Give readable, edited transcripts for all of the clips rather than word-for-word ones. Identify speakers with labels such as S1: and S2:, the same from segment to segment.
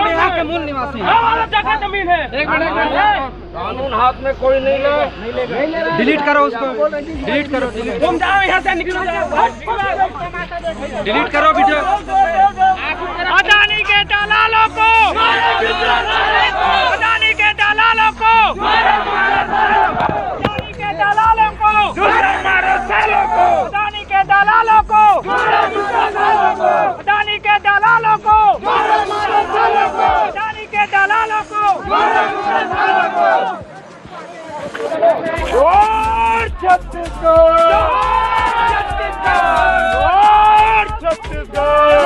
S1: यहाँ के मूल निवासी जमीन है।
S2: कानून हाथ में कोई नहीं ले।
S1: डिलीट करो उसको, डिलीट करो, तुम जाओ यहाँ से, निकलो, डिलीट करो वीडियो। अदानी के दलालों को, अदानी के दलालों को, अदानी के दलालों को, मारो सालों को, अदानी के दलालों को, अदानी के दलालों को, अदानी के दलालों को। और छत्तीसगढ़, और छत्तीसगढ़।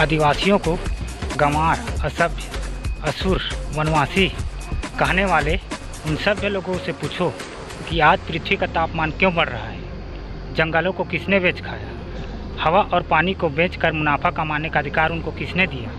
S1: आदिवासियों को गंवार, असभ्य, असुर, वनवासी कहने वाले उन सभ्य लोगों से पूछो कि आज पृथ्वी का तापमान क्यों बढ़ रहा है? जंगलों को किसने बेच खाया? हवा और पानी को बेचकर मुनाफा कमाने का अधिकार उनको किसने दिया?